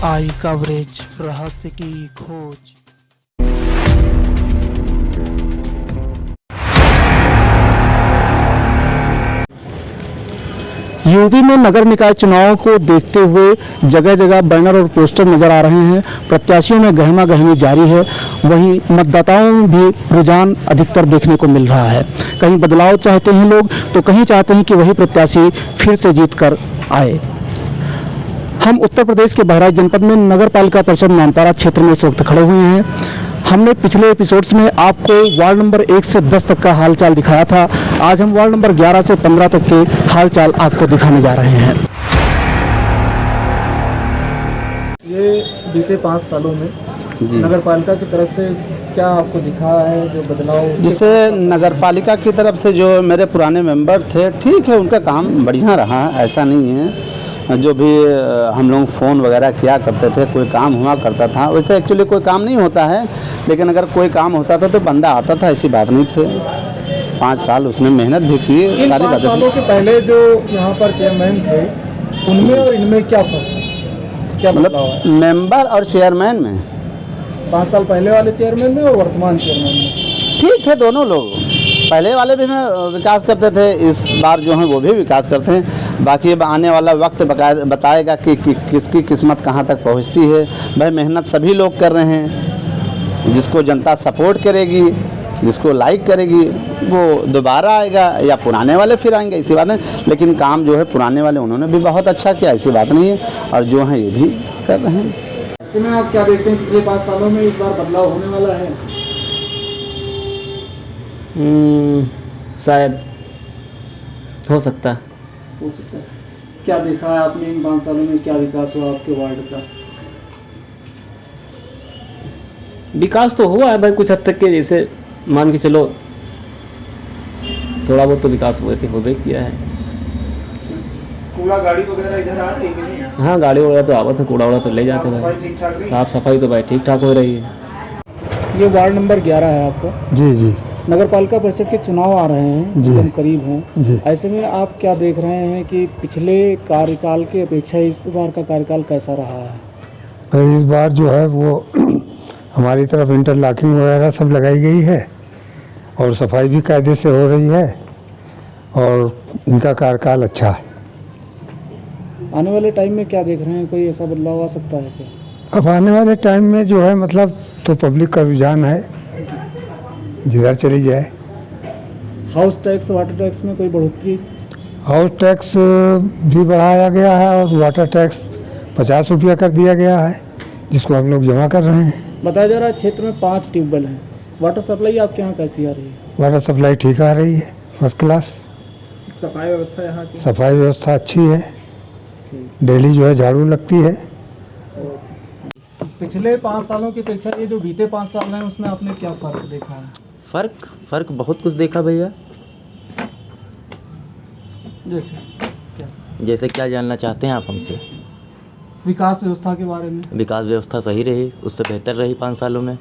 आई coverage, रहस्य की खोज। यूपी में नगर निकाय चुनाव को देखते हुए जगह जगह बैनर और पोस्टर नजर आ रहे हैं। प्रत्याशियों में गहमा गहमी जारी है, वहीं मतदाताओं में भी रुझान अधिकतर देखने को मिल रहा है। कहीं बदलाव चाहते हैं लोग, तो कहीं चाहते हैं कि वही प्रत्याशी फिर से जीत कर आए। हम उत्तर प्रदेश के बहराइच जनपद में नगर पालिका परिषद नामतारा क्षेत्र में इस वक्त खड़े हुए हैं। हमने पिछले एपिसोड्स में आपको वार्ड नंबर 1 से 10 तक का हालचाल दिखाया था। आज हम वार्ड नंबर 11 से 15 तक के हालचाल आपको दिखाने जा रहे हैं। ये बीते 5 सालों में नगर पालिका की तरफ से क्या आपको दिखा है जो बदलाव? जिससे नगर पालिका की तरफ से जो मेरे पुराने मेंबर थे, ठीक है, उनका काम बढ़िया रहा, ऐसा नहीं है। जो भी हम लोग फ़ोन वगैरह किया करते थे, कोई काम हुआ करता था। वैसे एक्चुअली कोई काम नहीं होता है, लेकिन अगर कोई काम होता था तो बंदा आता था, ऐसी बात नहीं थी। 5 साल उसने मेहनत भी की। सारी 5 सालों के पहले जो यहाँ पर चेयरमैन थे, उनमें और इनमें क्या फ़र्क है? क्या मतलब मेंबर और चेयरमैन में? 5 साल पहले वाले चेयरमैन में और वर्तमान चेयरमैन में ठीक है, दोनों लोग। पहले वाले भी में विकास करते थे, इस बार जो है वो भी विकास करते हैं। बाकी अब आने वाला वक्त बताएगा कि किसकी किस्मत कहाँ तक पहुँचती है। भाई मेहनत सभी लोग कर रहे हैं, जिसको जनता सपोर्ट करेगी, जिसको लाइक करेगी, वो दोबारा आएगा, या पुराने वाले फिर आएंगे, ऐसी बात नहीं। लेकिन काम जो है पुराने वाले उन्होंने भी बहुत अच्छा किया, ऐसी बात नहीं है, और जो है ये भी कर रहे हैं। ऐसे में आप क्या देखते हैं, पिछले 5 सालों में इस बार बदलाव होने वाला है? शायद हो सकता है। क्या देखा है आपने इन 5 सालों में? क्या विकास हुआ आपके वार्ड का? विकास तो हुआ है भाई कुछ हद तक के, जैसे मान के चलो थोड़ा बहुत तो विकास हो भी किया है। कूड़ा गाड़ी वगैरह इधर आ रही है? हाँ, गाड़ी वगैरह तो आवत है, कूड़ा वूड़ा तो ले जाते हैं भाई। साफ सफाई तो भाई ठीक ठाक हो रही है। ये वार्ड नंबर 11 है आपका? जी जी। नगर पालिका परिषद के चुनाव आ रहे हैं, जी, एकदम करीब हैं जी। ऐसे में आप क्या देख रहे हैं कि पिछले कार्यकाल की अपेक्षा इस बार का कार्यकाल कैसा रहा है? तो इस बार जो है वो हमारी तरफ इंटरलॉकिंग वगैरह सब लगाई गई है, और सफाई भी कायदे से हो रही है, और इनका कार्यकाल अच्छा है। आने वाले टाइम में क्या देख रहे हैं, कोई ऐसा बदलाव आ सकता है क्या? अब आने वाले टाइम में जो है मतलब तो पब्लिक का रुझान है, जिधर चली जाए। हाउस टैक्स, वाटर टैक्स में कोई बढ़ोतरी? हाउस टैक्स भी बढ़ाया गया है, और वाटर टैक्स 50 रुपया कर दिया गया है, जिसको हम लोग जमा कर रहे हैं। बताया जा रहा है क्षेत्र में 5 ट्यूबवेल हैं। वाटर सप्लाई आपके यहाँ कैसी आ रही है? वाटर सप्लाई ठीक आ रही है, फर्स्ट क्लास। सफाई व्यवस्था यहाँ की? सफाई व्यवस्था अच्छी है, डेली जो है झाड़ू लगती है। पिछले 5 सालों की अपेक्षा ये जो बीते 5 साल हैं उसमें आपने क्या फ़र्क देखा है? फ़र्क बहुत कुछ देखा भैया। जैसे क्या जानना चाहते हैं आप हमसे? विकास व्यवस्था के बारे में। विकास व्यवस्था सही रही, उससे बेहतर रही 5 सालों में।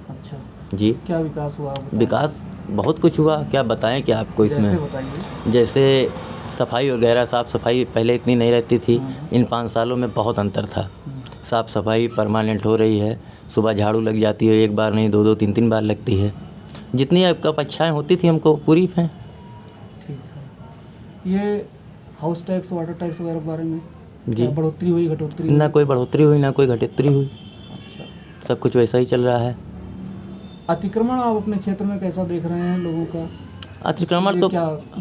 अच्छा जी। क्या विकास हुआ? विकास बहुत कुछ हुआ, क्या बताएं क्या आपको इसमें? जैसे बताइए। जैसे सफाई वगैरह, साफ़ सफाई पहले इतनी नहीं रहती थी, इन 5 सालों में बहुत अंतर था। साफ़ सफाई परमानेंट हो रही है, सुबह झाड़ू लग जाती है, एक बार नहीं 2-2 3-3 बार लगती है। जितनी आपका अपेक्षाएँ होती थी हमको पूरी हैं। ठीक है। ये हाउस टैक्स, वाटर टैक्स वगैरह के बारे में जी, बढ़ोतरी हुई, घटोतरी? ना कोई बढ़ोतरी हुई ना कोई घटोतरी हुई। अच्छा। सब कुछ वैसा ही चल रहा है। अतिक्रमण आप अपने क्षेत्र में कैसा देख रहे हैं लोगों का?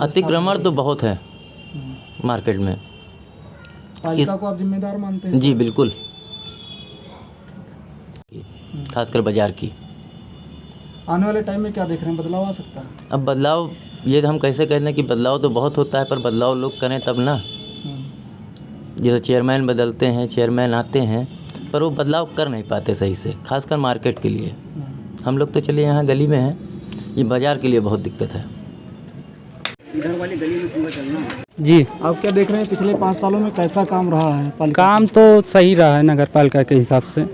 अतिक्रमण तो बहुत है मार्केट में। पालिका को आप जिम्मेदार मानते हैं? जी बिल्कुल, खासकर बाजार की। आने वाले टाइम में क्या देख रहे हैं, बदलाव आ सकता है? अब बदलाव ये हम कैसे कह रहे हैं कि बदलाव तो बहुत होता है, पर बदलाव लोग करें तब ना। जैसे चेयरमैन बदलते हैं, चेयरमैन आते हैं, पर वो बदलाव कर नहीं पाते सही से, खासकर मार्केट के लिए। हम लोग तो चलिए यहाँ गली में हैं, ये बाज़ार के लिए बहुत दिक्कत है। इधर वाली गली में पूरा चलना है। जी। आप क्या देख रहे हैं, पिछले 5 सालों में कैसा काम रहा है? काम तो सही रहा है नगर पालिका के हिसाब से।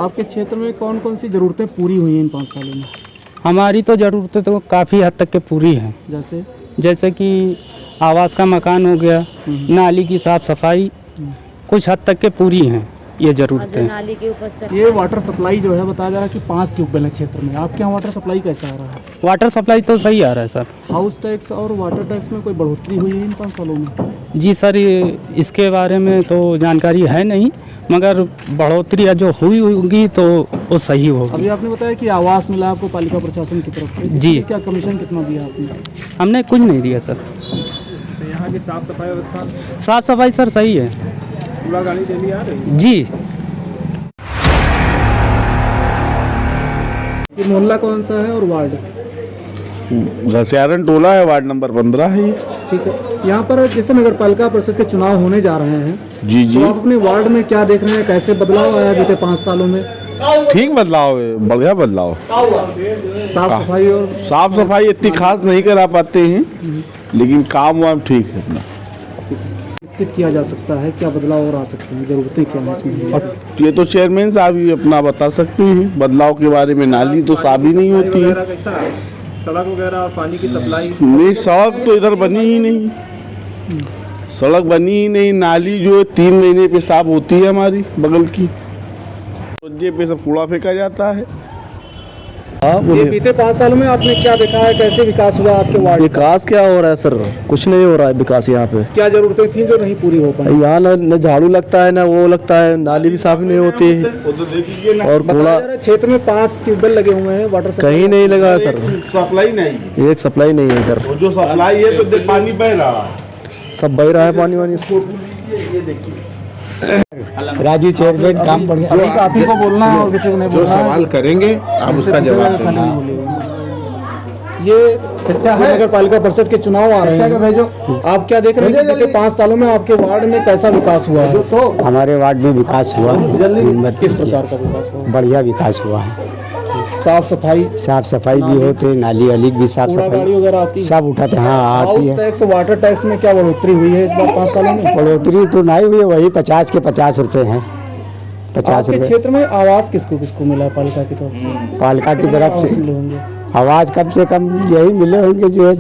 आपके क्षेत्र में कौन कौन सी ज़रूरतें पूरी हुई हैं इन 5 सालों में? हमारी तो ज़रूरतें तो काफ़ी हद तक के पूरी हैं। जैसे कि आवास का मकान हो गया, नाली की साफ़ सफाई कुछ हद तक के पूरी हैं। ये ज़रूरतें हैं। नाली के ऊपर चढ़ ये वाटर सप्लाई जो है बताया जा रहा है कि 5 ट्यूबवेल है क्षेत्र में। आपके यहाँ वाटर सप्लाई कैसा आ रहा है? वाटर सप्लाई तो सही आ रहा है सर। हाउस टैक्स और वाटर टैक्स में कोई बढ़ोतरी हुई है इन 5 सालों में? जी सर, इसके बारे में तो जानकारी है नहीं, मगर बढ़ोतरी जो हुई होगी तो वो सही होगी। अभी आपने बताया कि आवास मिला आपको पालिका प्रशासन की तरफ से, जी। क्या कमीशन कितना दिया आपने? हमने कुछ नहीं दिया सर। तो यहाँ की साफ सफाई व्यवस्था साफ सफाई सर सही है कूड़ा गाड़ी डेली आ रही है? जी। ये मोहल्ला कौन सा है और वार्ड? घसियारन टोला है, वार्ड नंबर 15 है ये। ठीक है। यहाँ पर जैसे नगर पालिका परिषद के चुनाव होने जा रहे हैं, जी जी, तो आप अपने वार्ड में क्या देख रहे हैं, कैसे बदलाव आया बीते 5 सालों में? ठीक बदलाव है, बढ़िया बदलाव। साफ सफाई और साफ सफाई इतनी खास नहीं करा पाते हैं, लेकिन काम वाम ठीक है अपना। विकसित किया जा सकता है, क्या बदलाव और आ सकते हैं, जरूरतें क्या हैं इसमें? अब ये तो चेयरमैन साहब ही अपना बता सकते हैं बदलाव के बारे में। नाली तो साफ ही नहीं होती है, कैसा है सड़क वगैरह, पानी की सप्लाई? नहीं सड़क तो इधर बनी ही नहीं, सड़क बनी ही नहीं। नाली जो है 3 महीने पे साफ होती है हमारी बगल की, रोजे पे सब कूड़ा फेंका जाता है। ये बीते 5 सालों में आपने क्या देखा है, कैसे विकास हुआ आपके वार्ड? विकास क्या हो रहा है सर? कुछ नहीं हो रहा है विकास यहाँ पे। क्या जरूरतें थी जो नहीं पूरी हो पाई? यहाँ न झाड़ू लगता है, ना वो लगता है, नाली भी साफ नहीं होती है, और कूड़ा बताया जा रहा है क्षेत्र में 5 ट्यूबवेल लगे हुए हैं, वाटर सप्लाई कहीं नहीं लगा है सर। सप्लाई नहीं, एक सप्लाई नहीं है इधर, जो सप्लाई है तो पानी बह रहा है, सब बह रहा है पानी वानी। राजू चेयरमैन काम बढ़िया। आप ही को बोलना है और किसी को नहीं जो बोलना है। सवाल करेंगे आप उसका जवाब देना। ये नगर पालिका परिषद के चुनाव आ रहे हैं, आप क्या देख रहे हैं कि बीते 5 सालों में आपके वार्ड में कैसा विकास हुआ है? हमारे वार्ड में विकास हुआ है, किस प्रकार का विकास हुआ? बढ़िया विकास हुआ है। साफ सफाई भी होते, नाली वाली भी साफ कूड़ा गाड़ी वगैरह आती है? सब उठाते हैं। हाँ आती हाउस है। टैक्स वाटर टैक्स में क्या बढ़ोतरी हुई है इस बार 5 सालों में? बढ़ोतरी तो नहीं हुई है, वही 50 के 50 रुपए हैं। 50 आपके रुपए क्षेत्र में आवास किसको किसको मिला पालिका की तरफ से? पालिका की तरफ आवास से मिले होंगे। आवाज कम से कम यही मिले होंगे जो है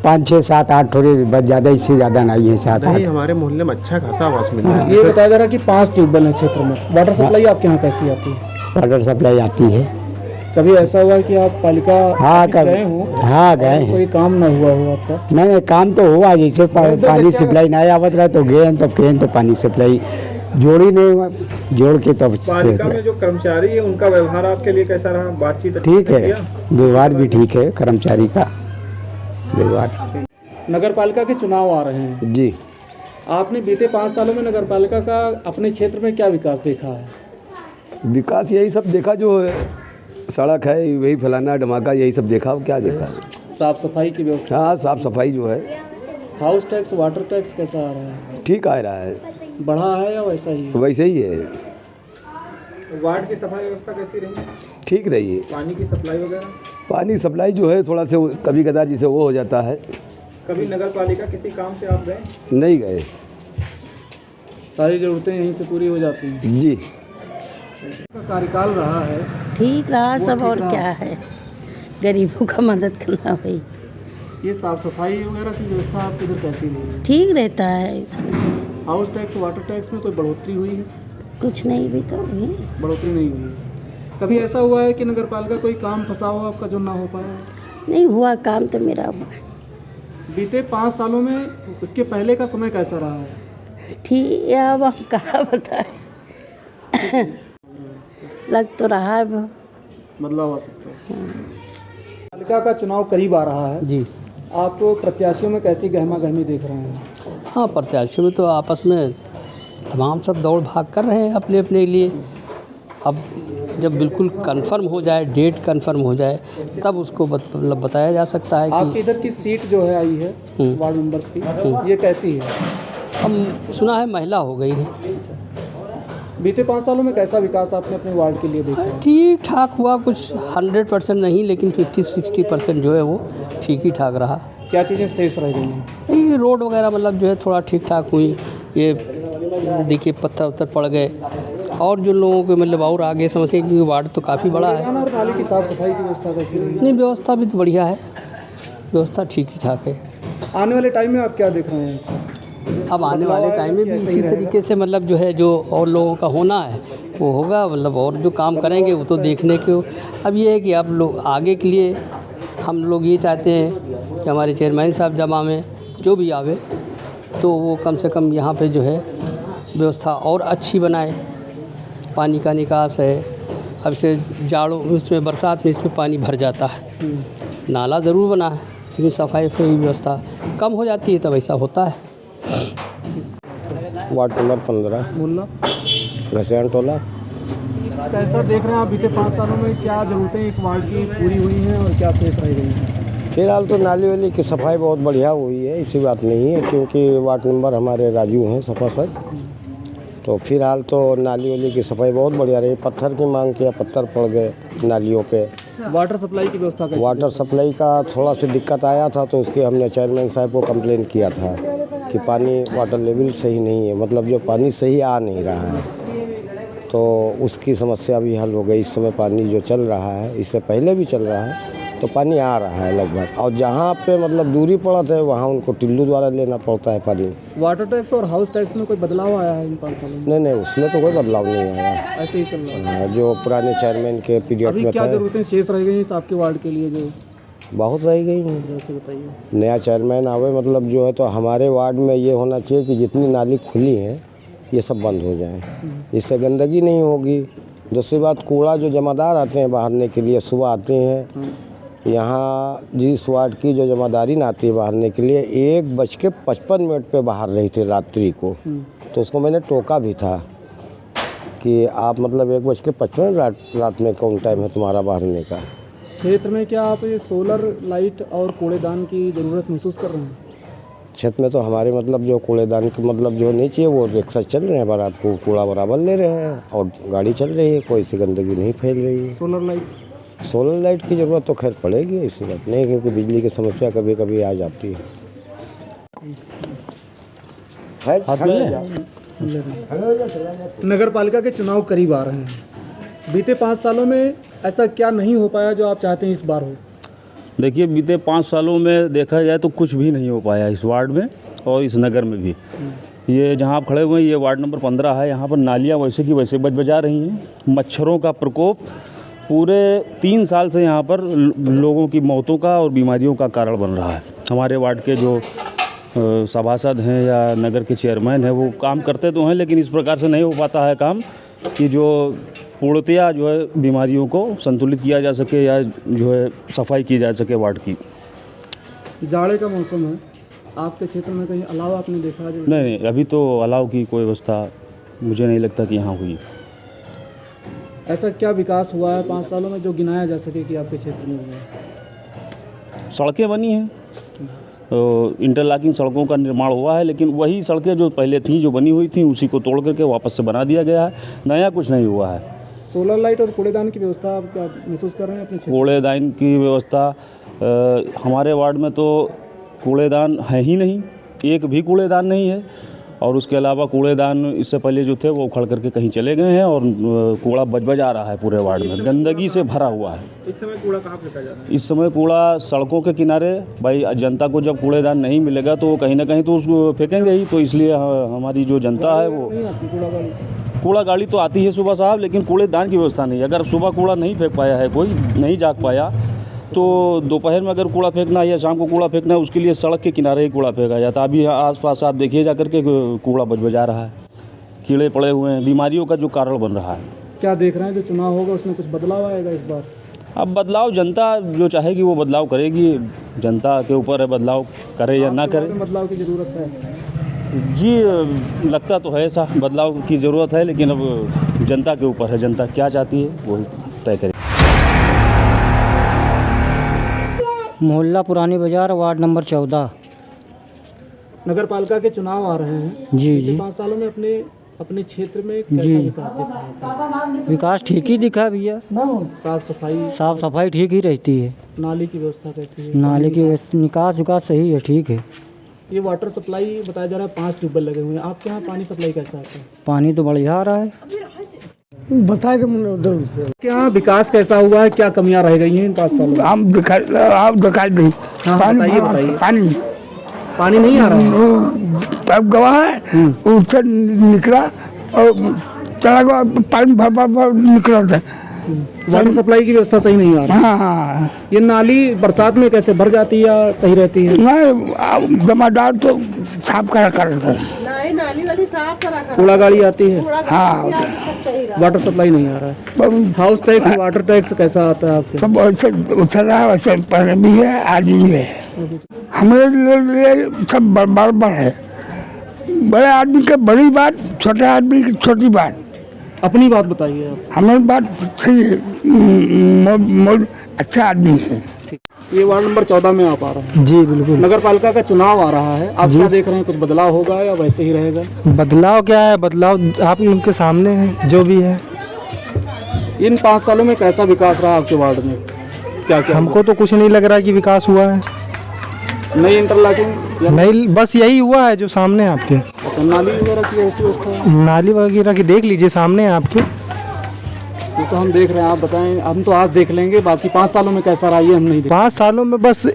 5, 6, 7, 8, थोड़े बस ज़्यादा, इससे ज़्यादा नहीं है। 7, 8 हमारे मोहल्ले में अच्छा खासा आवास मिला है। ये बताया जा रहा है कि 5 ट्यूबवेल है क्षेत्र में। वाटर सप्लाई आपके यहाँ कैसी आती है? वाटर सप्लाई आती है। कभी ऐसा हुआ कि आप पालिका ऑफिस गए हो? हाँ गए हैं। कोई काम ना हुआ हो आपका? नहीं काम तो हुआ, जैसे पानी सप्लाई नहीं आवत रहा तो गए तब कहें तो पानी सप्लाई जोड़ी नहीं हुआ, जोड़ के तब पालिका में जो कर्मचारी है उनका व्यवहार आपके लिए कैसा रहा? बातचीत ठीक है, व्यवहार भी ठीक है कर्मचारी का व्यवहार। नगर पालिका के चुनाव आ रहे हैं जी, आपने बीते 5 सालों में नगर पालिका का अपने क्षेत्र में क्या विकास देखा है? विकास यही सब देखा, जो सड़क है वही फलाना धमाका, यही सब देखा। क्या देखा? साफ सफाई की व्यवस्था? हाँ साफ सफाई जो है। हाउस टैक्स वाटर टैक्स कैसा आ रहा है? ठीक आ रहा है, बढ़ा है या वैसा ही है? वैसे ही है, वार्ड की सफाई व्यवस्था कैसी रही? ठीक रही है। पानी की सप्लाई वगैरह? पानी सप्लाई जो है थोड़ा से कभी कदार जिसे वो हो जाता है। कभी नगर पालिका किसी काम से आप गए? नहीं गए। सारी जरूरतें यहीं से पूरी हो जाती हैं। जी, कार्यकाल रहा है, ठीक रहा सब, और क्या है, गरीबों का मदद करना भाई। ये साफ सफाई वगैरह की व्यवस्था आपके इधर कैसी रही है? ठीक रहता है इसमें, हाउस टैक्स वाटर टैक्स में कोई बढ़ोतरी हुई है? कुछ नहीं भी तो है। बढ़ोतरी नहीं हुई है। कभी ऐसा हुआ है कि नगर पालिका कोई काम फंसा हो आपका जो ना हो पाया? नहीं हुआ काम तो मेरा हुआ। बीते 5 सालों में उसके पहले का समय कैसा रहा है? ठीक है, अब हम कहाँ बताएं। लग तो रहा है बदलाव आ सकता है। पालिका का चुनाव करीब आ रहा है जी। आप प्रत्याशियों में कैसी गहमा गहमी देख रहे हैं? हाँ, प्रत्याशियों में तो आपस में तमाम सब दौड़ भाग कर रहे हैं अपने अपने लिए। अब जब बिल्कुल कंफर्म हो जाए, डेट कंफर्म हो जाए, तब उसको मतलब बताया जा सकता है आपके कि इधर की सीट जो है आई है वार्ड मेंबर्स की, ये कैसी है? हम सुना है महिला हो गई है। बीते 5 सालों में कैसा विकास आपने अपने वार्ड के लिए देखा है? ठीक ठाक हुआ, कुछ 100% नहीं, लेकिन 50-60% जो है वो ठीक ही ठाक रहा। क्या चीज़ें शेष रह गई हैं? ये रोड वगैरह मतलब जो है थोड़ा ठीक ठाक हुई। ये देखिए पत्थर उत्थर पड़ गए, और जो लोगों को मतलब और आगे समझे, क्योंकि वार्ड तो काफ़ी बड़ा है। और नाली की साफ सफाई की व्यवस्था कैसी रही? नहीं, व्यवस्था भी तो बढ़िया है, व्यवस्था ठीक ही ठाक है। आने वाले टाइम में आप क्या देख रहे हैं? अब आने वाले टाइम में भी इसी तरीके से मतलब जो है जो और लोगों का होना है वो होगा, मतलब और जो काम करेंगे वो तो देखने को। अब ये है कि अब लोग आगे के लिए हम लोग ये चाहते हैं कि हमारे चेयरमैन साहब जमा में जो भी आवे तो वो कम से कम यहाँ पे जो है व्यवस्था और अच्छी बनाए। पानी का निकास है, अब से जाड़ों इसमें बरसात में इसमें पानी भर जाता है, नाला ज़रूर बना है लेकिन सफाई की व्यवस्था कम हो जाती है तब ऐसा होता है। वार्ड नंबर 15 मुल्ला घसियान टोला। कैसा देख रहे हैं आप बीते 5 सालों में क्या ज़रूरतें इस वार्ड की पूरी हुई हैं और क्या शेष रह गई हैं? फिलहाल तो नाली वाली की सफाई बहुत बढ़िया हुई है, ऐसी बात नहीं है, क्योंकि वार्ड नंबर हमारे राजू हैं सफासद, तो फिलहाल तो नाली वाली की सफाई बहुत बढ़िया रही। पत्थर की मांग किया, पत्थर पड़ गए नालियों पे। वाटर सप्लाई की व्यवस्था कैसी? वाटर सप्लाई का थोड़ा सा दिक्कत आया था तो उसके हमने चेयरमैन साहब को कंप्लेन किया था कि पानी वाटर लेवल सही नहीं है, मतलब जो पानी सही आ नहीं रहा है, तो उसकी समस्या भी हल हो गई। इस समय पानी जो चल रहा है, इससे पहले भी चल रहा है तो पानी आ रहा है लगभग, और जहाँ पे मतलब दूरी पड़त है वहाँ उनको टिल्लू द्वारा लेना पड़ता है पानी। वाटर टैक्स और हाउस टैक्स में कोई बदलाव आया है इन 5 सालों में? नहीं, उसमें तो कोई बदलाव नहीं आया, ऐसे ही चल रहा है जो पुराने चेयरमैन के पीरियड अभी में क्या था। ज़रूरतें शेष रह गई हैं इस आपके वार्ड के लिए? जो बहुत रह गई हैं, जैसे बताइए। नया चेयरमैन आवे मतलब जो है तो हमारे वार्ड में ये होना चाहिए कि जितनी नाली खुली हैं ये सब बंद हो जाएं, इससे गंदगी नहीं होगी। दूसरी बात, कूड़ा जो जमादार आते हैं बहारने के लिए, सुबह आते हैं यहाँ जिस वार्ड की जो जमादारी न आती है बहारने के लिए 1:55 पे बाहर रही थी रात्रि को, तो उसको मैंने टोका भी था कि आप मतलब 1:55 रात में कौन टाइम है तुम्हारा बाहरने का। क्षेत्र में क्या आप ये सोलर लाइट और कूड़ेदान की ज़रूरत महसूस कर रहे हैं? क्षेत्र में तो हमारे मतलब जो कूड़ेदान की मतलब जो नहीं चाहिए वो रिक्शा चल रहे हैं, बारात को कूड़ा बराबर ले रहे हैं और गाड़ी चल रही है, कोई सी गंदगी नहीं फैल रही है। सोलर लाइट की ज़रूरत तो खैर पड़ेगी, ऐसी बात नहीं, क्योंकि बिजली की समस्या कभी कभी आ जाती है। नगर पालिका के चुनाव करीब आ रहे हैं, बीते 5 सालों में ऐसा क्या नहीं हो पाया जो आप चाहते हैं इस बार हो? देखिए, बीते 5 सालों में देखा जाए तो कुछ भी नहीं हो पाया इस वार्ड में और इस नगर में भी। ये जहाँ आप खड़े हुए हैं ये वार्ड नंबर 15 है, यहाँ पर नालियाँ वैसे की वैसे बजा रही हैं। मच्छरों का प्रकोप पूरे 3 साल से यहाँ पर लोगों की मौतों का और बीमारियों का कारण बन रहा है। हमारे वार्ड के जो सभासद हैं या नगर के चेयरमैन हैं वो काम करते तो हैं, लेकिन इस प्रकार से नहीं हो पाता है काम कि जो पूर्णतया जो है बीमारियों को संतुलित किया जा सके या जो है सफाई की जा सके वार्ड की। जाड़े का मौसम है, आपके क्षेत्र में कहीं अलाव आपने देखा जो? नहीं, अभी तो अलाव की कोई व्यवस्था मुझे नहीं लगता कि यहाँ हुई। ऐसा क्या विकास हुआ है 5 सालों में जो गिनाया जा सके कि आपके क्षेत्र में हुआ है? सड़कें बनी हैं, तो इंटरलॉकिंग सड़कों का निर्माण हुआ है, लेकिन वही सड़कें जो पहले थी जो बनी हुई थी उसी को तोड़ करके वापस से बना दिया गया है, नया कुछ नहीं हुआ है। सोलर लाइट और कूड़ेदान की व्यवस्था आप क्या महसूस कर रहे हैं अपने क्षेत्र? कूड़ेदान की व्यवस्था हमारे वार्ड में तो कूड़ेदान है ही नहीं, एक भी कूड़ेदान नहीं है, और उसके अलावा कूड़ेदान इससे पहले जो थे वो उखड़ करके कहीं चले गए हैं और कूड़ा बज आ रहा है पूरे वार्ड में, गंदगी से भरा हुआ है। इस समय कूड़ा कहाँ फेंका जा रहा है? इस समय कूड़ा सड़कों के किनारे, भाई जनता को जब कूड़ेदान नहीं मिलेगा तो कहीं ना कहीं तो उसको फेंकेंगे ही, तो इसलिए हमारी जो जनता है वो कूड़ा गाड़ी तो आती है सुबह साहब, लेकिन कूड़ेदान की व्यवस्था नहीं है। अगर सुबह कूड़ा नहीं फेंक पाया है, कोई नहीं जाग पाया, तो दोपहर में अगर कूड़ा फेंकना है या शाम को कूड़ा फेंकना है उसके लिए सड़क के किनारे ही कूड़ा फेंका जाता है। अभी आसपास आप देखिए जा करके कूड़ा बजा रहा है, कीड़े पड़े हुए हैं, बीमारियों का जो कारण बन रहा है। क्या देख रहे हैं जो चुनाव होगा उसमें कुछ बदलाव आएगा इस बार? अब बदलाव जनता जो चाहेगी वो बदलाव करेगी, जनता के ऊपर है बदलाव करे या ना करे। बदलाव की ज़रूरत है जी, लगता तो है ऐसा बदलाव की ज़रूरत है, लेकिन अब जनता के ऊपर है, जनता क्या चाहती है वो तय करे। मोहल्ला पुरानी बाजार, वार्ड नंबर 14। नगर पालिका के चुनाव आ रहे हैं जी। 5 सालों में अपने क्षेत्र में कैसा विकास दिखा? विकास ठीक ही दिखा भैया, साफ सफाई ठीक ही रहती है। नाली की व्यवस्था कैसी है? नाली की निकास सही है, ठीक है। ये वाटर सप्लाई बताया जा रहा है 5 ट्यूबवेल लगे हुए हैं, आपके यहाँ पानी सप्लाई कैसा आता है? पानी तो बढ़िया आ रहा है। बताए उधर से क्या विकास कैसा हुआ है, क्या कमियां रह गई हैं इन 5 सालों में? आप दिखाई नहीं। बताइए। पानी पानी नहीं आ रहा है? पाइप गवा है, उससे निकला और चला गया, पानी भर भर भर निकला था। वाटर सप्लाई की व्यवस्था सही नहीं आ रही। हाँ, ये नाली बरसात में कैसे भर जाती है या सही रहती है? नहीं, जमादार तो साफ करा करता है। नाली वाली साफ करा कूड़ा गाड़ी आती है। हाँ, वाटर सप्लाई नहीं आ रहा है। हाउस टैक्स, वाटर टैक्स कैसा आता है आपके? सब वैसे उछल रहा है, वैसे पहले भी है, आज भी है। हमारे लिए सब बराबर है। बड़े आदमी के बड़ी बात, छोटे आदमी की छोटी बात। अपनी बात बताइए आप। हमारी बात सही है, अच्छा आदमी है। ये वार्ड नंबर 14 में आप आ रहे हैं। जी बिल्कुल। नगर पालिका का चुनाव आ रहा है, आप क्या देख रहे हैं? कुछ बदलाव होगा या वैसे ही रहेगा? बदलाव क्या है, बदलाव आप लोगों के सामने है, जो भी है। इन 5 सालों में कैसा विकास रहा आपके वार्ड में? क्या क्या? हमको तो कुछ नहीं लग रहा कि विकास हुआ है। नई इंटरलॉकिंग नहीं, बस यही हुआ है जो सामने है आपके। तो नाली वगैरह की ऐसी व्यवस्था है? नाली वगैरह की देख लीजिए, सामने है आपके। तो हम देख रहे हैं, आप बताएं। हम तो आज देख लेंगे, बाकी 5 सालों में कैसा रहा ये हम नहीं देख। 5 सालों में बस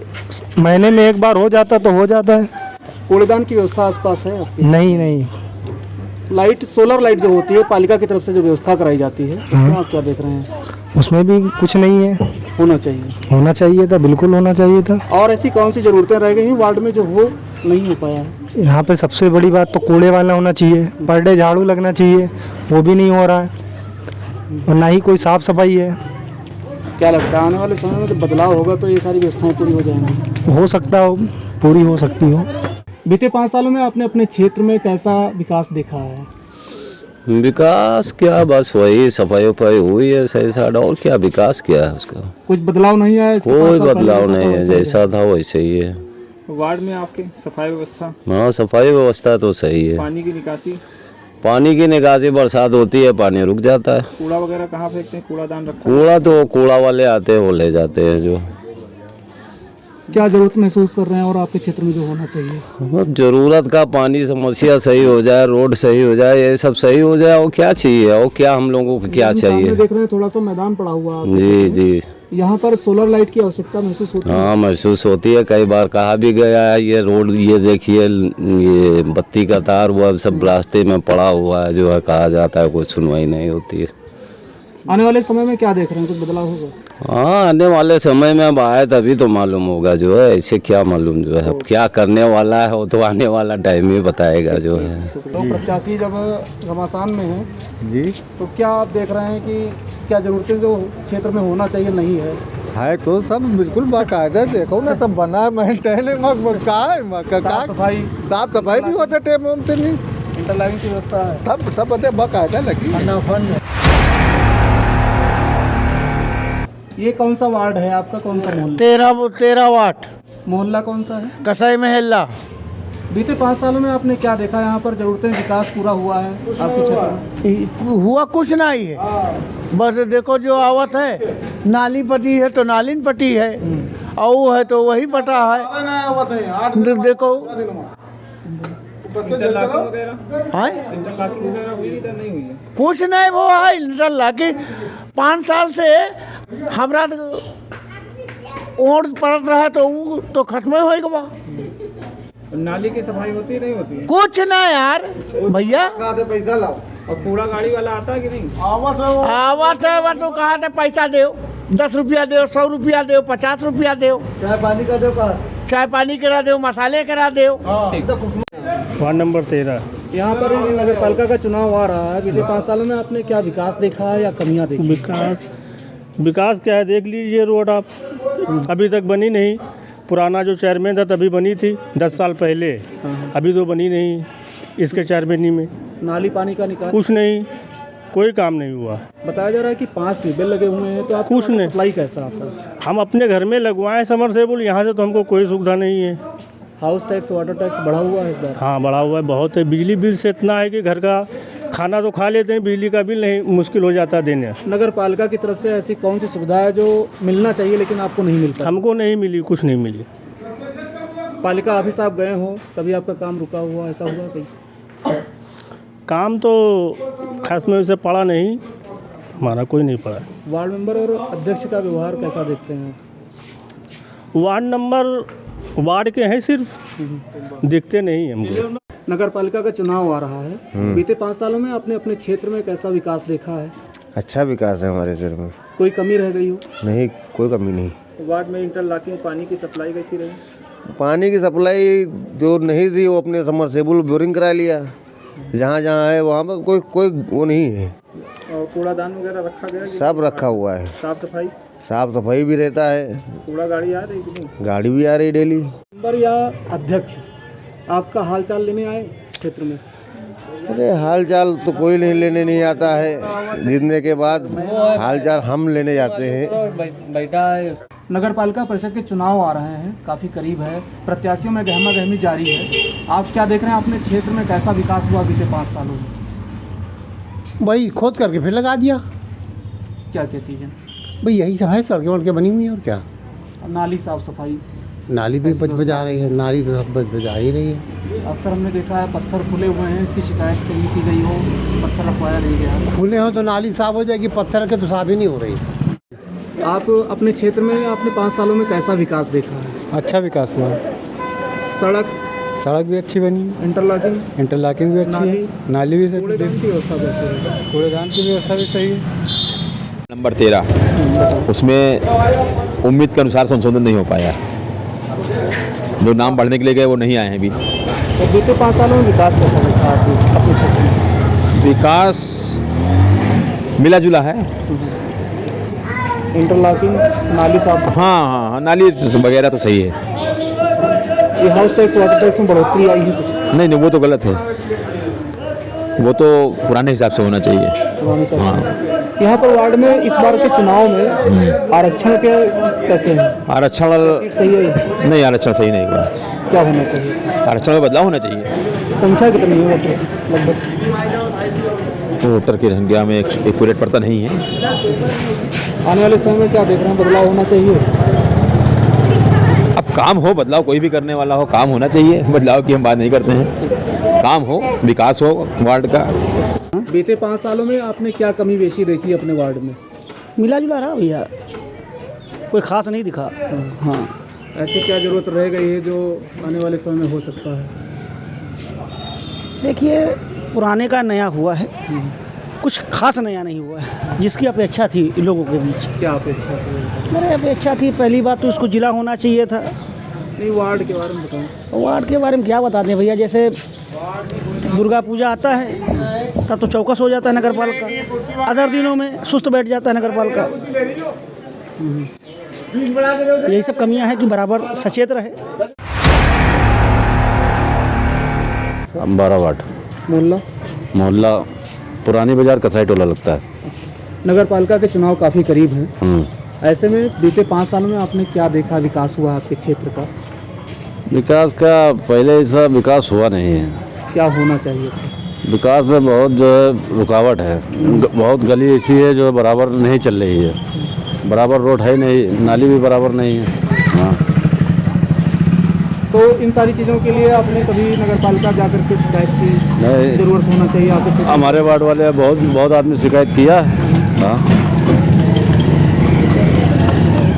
महीने में एक बार हो जाता तो हो जाता है। कूड़ेदान की व्यवस्था आसपास है आपकी? नहीं नहीं। लाइट, सोलर लाइट जो होती है पालिका की तरफ से जो व्यवस्था कराई जाती है, उसमें आप क्या देख रहे हैं? उसमें भी कुछ नहीं है। होना चाहिए। होना चाहिए था, बिल्कुल होना चाहिए था। और ऐसी कौन सी जरूरतें रह गई हैं वार्ड में जो हो नहीं हो पाया है? यहाँ पे सबसे बड़ी बात तो कूड़े वाला होना चाहिए, पर डे झाड़ू लगना चाहिए, वो भी नहीं हो रहा है। और ना ही कोई साफ सफाई है। क्या लगता है आने वाले समय में जब बदलाव होगा तो ये सारी व्यवस्थाएं पूरी हो जाएंगी? हो सकता हो, पूरी हो सकती हो। बीते 5 सालों में आपने अपने क्षेत्र में कैसा विकास देखा है? विकास क्या, बस वही सफाई वफाई हुई है सही साइड, और क्या विकास किया है उसका? कुछ बदलाव नहीं आया? कोई बदलाव नहीं है, जैसा था वैसे ही है। वार्ड में आपके सफाई व्यवस्था? हाँ, सफाई व्यवस्था तो सही है। पानी की निकासी? पानी की निकासी बरसात होती है, पानी रुक जाता है। कूड़ा वगैरह कहाँ फेंकते हैं? कूड़ादान रखा? कूड़ा तो कूड़ा वाले आते हैं, वो ले जाते हैं। जो क्या जरूरत महसूस कर रहे हैं और आपके क्षेत्र में जो होना चाहिए? अब जरूरत का पानी समस्या सही हो जाए, रोड सही हो जाए, ये सब सही हो जाए, वो क्या चाहिए? और क्या हम लोगों को क्या चाहिए? देख रहे हैं थोड़ा सा मैदान पड़ा हुआ है। जी जी। यहाँ पर सोलर लाइट की आवश्यकता महसूस होती है? हाँ, महसूस होती है। कई बार कहा भी गया है, ये रोड, ये देखिए, ये बत्ती का तार हुआ सब रास्ते में पड़ा हुआ है, जो है कहा जाता है, कोई सुनवाई नहीं होती है। आने वाले समय में क्या देख रहे हैं, कुछ बदलाव होगा? हाँ, आने वाले समय में अब आए तभी तो मालूम होगा, जो है ऐसे क्या मालूम, जो है अब क्या करने वाला है वो तो आने वाला टाइम ही बताएगा, जो है। तो प्रत्याशी जब घमासान में है जी, तो क्या आप देख रहे हैं कि क्या जरूरतें जो क्षेत्र में होना चाहिए नहीं है? तो सब बिल्कुल बाकायदा देखो ना, सब बना मेंटेन साफ सफाई भी होता टाइम से नहीं, इंटरलॉकिंग की व्यवस्था है, सब बाकायदा लगी। ये कौन सा वार्ड है आपका, कौन सा मोहल्ला? 13 वार्ड। मोहल्ला कौन सा है? कसाई महल्ला। बीते 5 सालों में आपने क्या देखा यहाँ पर? जरूरतें, विकास पूरा हुआ है आपके क्षेत्र में? हुआ कुछ नहीं है, बस देखो जो आवत है, नाली पटी है तो नालिन पटी है, और वो है तो वही पटा है। देखो कुछ नहीं वो है इंटरलॉकिंग 5 साल से हमरा ओढ़ पड़त रहा तो वो तो खत्म होएगा। नाली की सफाई होती नहीं होती है? कुछ नहीं यार भैया, पैसा लाओ। और कूड़ा गाड़ी वाला आता है कि नहीं? आवत है वो तो कहा था पैसा दो, 10 रुपया दो, 100 रुपया दो, 50 रुपया दो, चाय पानी का दो, चाय पानी करा दो, मसाले करा दो। Ward number 13। यहाँ पर नगर पालिका का चुनाव आ रहा है, बीते 5 सालों में आपने क्या विकास देखा है या कमियाँ देखी? विकास क्या है, देख लीजिए रोड आप, अभी तक बनी नहीं। पुराना जो चेयरमैन था तभी बनी थी 10 साल पहले, अभी तो बनी नहीं इसके चेयरमैनी में। नाली पानी का निकाल कुछ नहीं, कोई काम नहीं हुआ। बताया जा रहा है कि 5 ट्यूबवेल लगे हुए हैं, तो आप कुछ नहीं, सप्लाई कैसा आता है? हम अपने घर में लगवाएं समरसेबुल, यहाँ से तो हमको कोई सुविधा नहीं है। हाउस टैक्स, वाटर टैक्स बढ़ा हुआ है इस बार? हाँ, बढ़ा हुआ है बहुत है। बिजली बिल से इतना है कि घर का खाना तो खा लेते हैं, बिजली का बिल नहीं, मुश्किल हो जाता है देने। नगर पालिका की तरफ से ऐसी कौन सी सुविधा है जो मिलना चाहिए लेकिन आपको नहीं मिलता? हमको नहीं मिली, कुछ नहीं मिली। पालिका ऑफिस आप गए हो, कभी आपका काम रुका हुआ ऐसा हुआ कहीं? काम तो खास में वैसे पड़ा नहीं, हमारा कोई नहीं पड़ा। वार्ड मेंबर और अध्यक्ष का व्यवहार कैसा देखते हैं? वार्ड नंबर वार्ड के हैं, सिर्फ दिखते नहीं हमको। नगर पालिका का चुनाव आ रहा है, बीते 5 सालों में आपने अपने क्षेत्र में कैसा विकास देखा है? अच्छा विकास है हमारे शहर में। कोई कमी रह गई हो? नहीं, कोई कमी नहीं। वार्ड में इंटरलॉकिंग पानी की सप्लाई कैसी रही? पानी की सप्लाई जो नहीं थी वो अपने समरसेबुल बोरिंग करा लिया। जहाँ जहाँ है वहाँ पर कोई वो नहीं है। और कूड़ादान वगैरह रखा गया? सब रखा हुआ है। साफ सफाई भी रहता है। कूड़ा गाड़ी आ रही कि नहीं? गाड़ी भी आ रही डेली। मेंबर या अध्यक्ष आपका हालचाल लेने आए क्षेत्र में? अरे हालचाल तो कोई लेने नहीं आता है। जीतने के बाद हालचाल हम लेने जाते हैं। नगर पालिका परिषद के चुनाव आ रहे हैं, काफ़ी करीब है, प्रत्याशियों में गहमा गहमी जारी है। आप क्या देख रहे हैं अपने क्षेत्र में कैसा विकास हुआ बीते 5 सालों में? भाई खोद करके फिर लगा दिया। क्या क्या चीज़ें? भाई यही सब है, सड़कें वड़कें बनी हुई हैं और क्या। नाली साफ सफाई? नाली भी बजा रही है, नाली तो सब बजा ही रही है। अक्सर हमने देखा है पत्थर खुले हुए हैं, इसकी शिकायत कहीं की गई हो, पत्थर रखवाया नहीं गया। खुले हो तो नाली साफ हो जाएगी, पत्थर के तो साफ ही नहीं हो रही। आप अपने क्षेत्र में आपने 5 सालों में कैसा विकास देखा है? अच्छा विकास हुआ है। सड़क भी अच्छी बनी है। इंटरलॉकिंग भी अच्छी है। नाली भी कूड़ेदान की व्यवस्था कैसी है? कूड़ेदान की व्यवस्था भी सही है। नंबर 13 उसमें उम्मीद के अनुसार संशोधन नहीं हो पाया। जो नाम बढ़ने के लिए गए वो नहीं आए हैं अभी। तो बीते 5 सालों में विकास कैसा देखा अपने क्षेत्र में? विकास मिला जुला है। इंटरलॉकिंग, नाली साफ? हाँ, नाली वगैरह तो सही है। ये हाउस टैक्स वाटर टैक्स में बढ़ोतरी आई है कुछ? नहीं, वो तो गलत है। वो तो पुराने हिसाब से होना चाहिए। हाँ। यहाँ पर वार्ड में इस बार के चुनाव में आरक्षण के कैसे हैं? आरक्षण सही है? नहीं, आरक्षण सही नहीं हुआ। क्या होना चाहिए? आरक्षण में बदलाव होना चाहिए। संख्या कितनी है वोटर लगभग? वोटर की संख्या में एक्यूरेट पड़ता नहीं है। आने वाले समय में क्या देख रहे हैं, बदलाव होना चाहिए? अब काम हो, बदलाव कोई भी करने वाला हो, काम होना चाहिए। बदलाव की हम बात नहीं करते हैं। काम हो, विकास हो वार्ड का। बीते 5 सालों में आपने क्या कमी बेशी देखी अपने वार्ड में? मिला जुला रहा भैया, कोई खास नहीं दिखा। हाँ, ऐसी क्या जरूरत रह गई है जो आने वाले समय में हो सकता है? देखिए, पुराने का नया हुआ है, कुछ खास नया नहीं हुआ है। जिसकी अपेक्षा थी लोगों के बीच। क्या अपेक्षा थी? मेरी अपेक्षा थी, पहली बात तो उसको जिला होना चाहिए था। नहीं, वार्ड के बारे में बताओ। वार्ड के बारे में क्या बता दें भैया, जैसे दुर्गा पूजा आता है तब तो चौकस हो जाता है नगर पालिका, अदर दिनों में सुस्त बैठ जाता है नगर पालिका। यही सब कमियां हैं कि बराबर सचेत रहे। 12 वार्ड। मोहल्ला पुरानी बाजार कसाई टोला लगता है। नगर पालिका के चुनाव काफ़ी करीब हैं। ऐसे में बीते 5 सालों में आपने क्या देखा विकास हुआ आपके क्षेत्र का? विकास का पहले ऐसा विकास हुआ नहीं है। क्या होना चाहिए था? विकास में बहुत जो है रुकावट है। बहुत गली ऐसी है जो बराबर नहीं चल रही है। बराबर रोड है नहीं, नाली भी बराबर नहीं है। हाँ। तो इन सारी चीज़ों के लिए आपने कभी नगर पालिका जाकर के शिकायत की? नहीं, जरूरत होना चाहिए आपके क्षेत्र? हमारे वार्ड वाले बहुत आदमी शिकायत किया है। हाँ।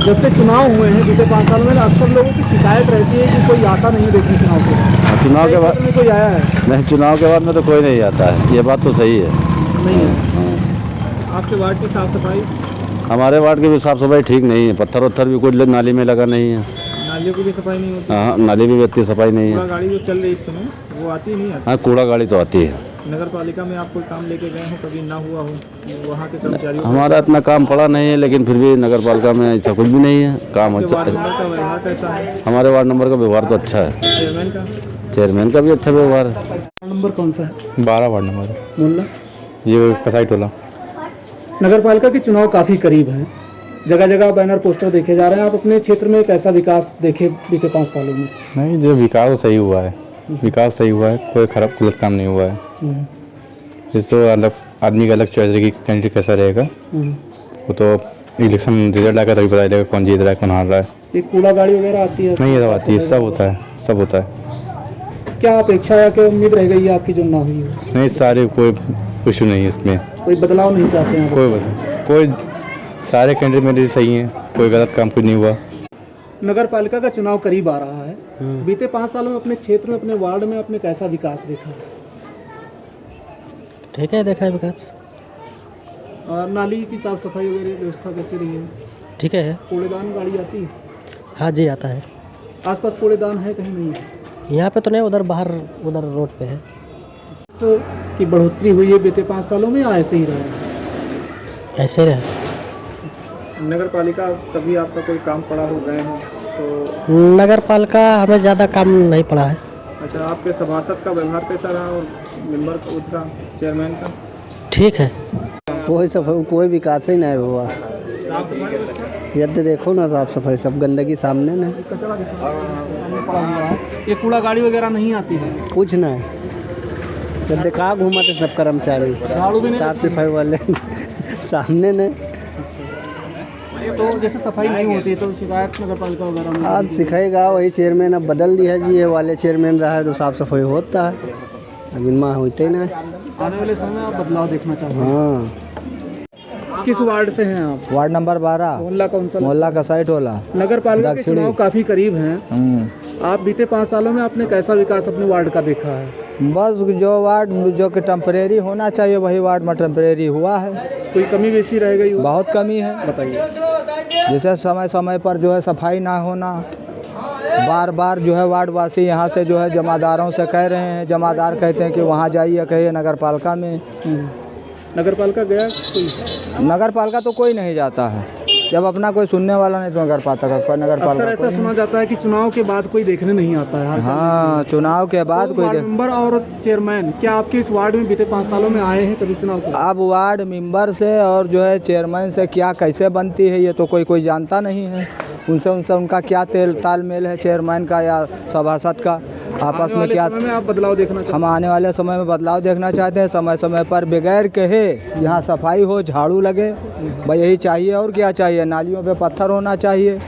जब से चुनाव हुए हैं बीते 5 सालों में अक्सर लोगों की शिकायत रहती है कि कोई आता नहीं देखने चुनाव के। चुनाव के बाद में कोई आया है? नहीं, चुनाव के बाद में तो कोई नहीं आता है। ये बात तो सही है। नहीं है। आपके वार्ड की साफ सफाई? हमारे वार्ड की भी साफ सफाई ठीक नहीं है। पत्थर वत्थर भी कुछ नाली में लगा नहीं है। नालियों की भी सफाई नहीं होती? हाँ, नाली भी इतनी सफाई नहीं है। कूड़ा गाड़ी जो चल रही इस समय वो आती नहीं आती? हाँ, कूड़ा गाड़ी तो आती है। नगर पालिका में आप कोई काम लेके गए हो, कभी ना हुआ हो वहाँ के कर्मचारियों? हमारा इतना काम पड़ा नहीं है, लेकिन फिर भी नगर पालिका में ऐसा कुछ भी नहीं है। काम अच्छा है। वार्ड का व्यवहार कैसा है? हमारे वार्ड नंबर का व्यवहार तो अच्छा है। चेयरमैन का भी अच्छा व्यवहार है। नंबर कौन सा है? 12 वार्ड नंबर। मोहल्ला? ये कसाई टोला। नगर पालिका के चुनाव काफ़ी करीब हैं, जगह जगह बैनर पोस्टर देखे जा रहे हैं। आप अपने क्षेत्र में कैसा विकास देखे बीते 5 सालों में? नहीं, जो विकास सही हुआ है। विकास सही हुआ है, कोई खराब गलत काम नहीं हुआ है। तो अलग आदमी का अलग चॉइस है कि कैंडिडेट कैसा रहेगा। वो तो इलेक्शन रिजल्ट आएगा तभी पता चलेगा कौन जीत रहा है कौन हार रहा है। ये कूड़ा गाड़ी वगैरह आती है? नहीं, ये सब आती है, सब होता है, सब होता है। क्या अपेक्षा या क्या उम्मीद रह गई है आपकी जो ना हुई हो? नहीं, सारे कोई इशू नहीं है इसमें। कोई बदलाव नहीं चाहते हैं? कोई सारे कैंडिडेट मेरे सही हैं, कोई गलत काम कुछ नहीं हुआ। नगर पालिका का चुनाव करीब आ रहा है। बीते 5 सालों में अपने क्षेत्र में, अपने वार्ड में आपने कैसा विकास देखा? ठीक है, देखा है विकास। नाली की साफ सफाई वगैरह व्यवस्था कैसी रही है? ठीक है। कूड़ेदान गाड़ी आती है? हाँ जी, आता है। आसपास कूड़ेदान है कहीं नहीं है? यहाँ पे तो नहीं, उधर बाहर, उधर रोड पे है। की बढ़ोतरी हुई है बीते 5 सालों में या ऐसे ही रहा? ऐसे ही रहा। नगर पालिका कभी आपका कोई काम पड़ा हो गए हैं तो? नगर पालिका हमें ज़्यादा काम नहीं पड़ा है। अच्छा, आपके सभासद का व्यवहार कैसा रहा और मेंबर का, चेयरमैन का? ठीक है। कोई विकास ही नहीं हुआ। यदि देखो ना, साफ सफाई सब गंदगी सामने ना। ये कूड़ा गाड़ी वगैरह नहीं आती है? कुछ नहीं। जब देखा घूमाते सब कर्मचारी, साफ सफाई वाले सामने ने। तो जैसे सफाई नहीं होती तो शिकायत नगर पालिका वगैरह में? अब सिखाएगा वही चेयरमैन, अब बदल दिया जी, ये वाले चेयरमैन रहा है तो साफ सफाई होता है, अब इनमें होते ही नहीं। आने वाले समय आप बदलाव देखना चाहते हैं? हाँ। किस वार्ड से हैं आप? Ward number 12। मोहल्ला कौन सा? मोहल्ला कसाई टोला। नगर पालिका के चुनाव काफी करीब हैं। आप बीते 5 सालों में आपने कैसा विकास अपने वार्ड का देखा है? बस जो वार्ड जो कि टेम्परेरी होना चाहिए वही वार्ड में टेम्परेरी हुआ है। कोई कमी बेशी रह गई? बहुत कमी है। बताइए। जैसे समय समय पर जो है सफाई ना होना, बार बार जो है वार्डवासी यहाँ से जो है जमादारों से कह रहे हैं, जमादार कहते हैं कि वहाँ जाइए, कहिए नगर पालिका में। नगर पालिका गया कोई? नगर पालिका तो कोई नहीं जाता है, जब अपना कोई सुनने वाला नहीं तो नगर पालिका। अक्सर ऐसा सुना जाता है कि चुनाव के बाद कोई देखने नहीं आता है। हाँ, चुनाव के बाद कोई मेंबर और चेयरमैन क्या आपके इस वार्ड में बीते 5 सालों में आए हैं कभी चुनाव को? अब वार्ड मेंबर से और जो है चेयरमैन से क्या कैसे बनती है ये तो कोई जानता नहीं है। उनसे उनका क्या तालमेल है चेयरमैन का या सभासद का आपस में क्या? आप बदलाव देखना चाहते हैं? हम आने वाले समय में बदलाव देखना चाहते हैं। समय समय पर बगैर कहे यहाँ सफाई हो, झाड़ू लगे, भाई यही चाहिए। और क्या चाहिए? नालियों पे पत्थर होना चाहिए।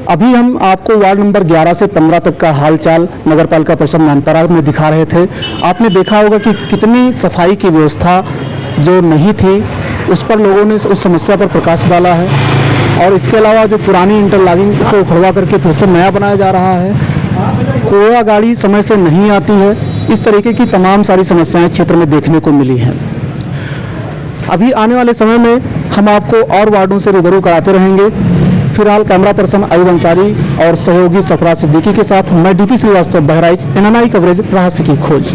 अभी हम आपको वार्ड नंबर 11 से 15 तक का हालचाल नगर पालिका परिषद नानपरा में दिखा रहे थे। आपने देखा होगा कि कितनी सफाई की व्यवस्था जो नहीं थी उस पर लोगों ने उस समस्या पर प्रकाश डाला है। और इसके अलावा जो पुरानी इंटरलॉकिंग को उखड़वा करके फिर से नया बनाया जा रहा है। कूड़ा गाड़ी समय से नहीं आती है। इस तरीके की तमाम सारी समस्याएं क्षेत्र में देखने को मिली हैं। अभी आने वाले समय में हम आपको और वार्डों से रूबरू कराते रहेंगे। फिलहाल कैमरा पर्सन अयूब अंसारी और सहयोगी सफराज सिद्दीकी के साथ मैं DP Srivastava, Bahraich, NNI coverage, प्रहासी की खोज।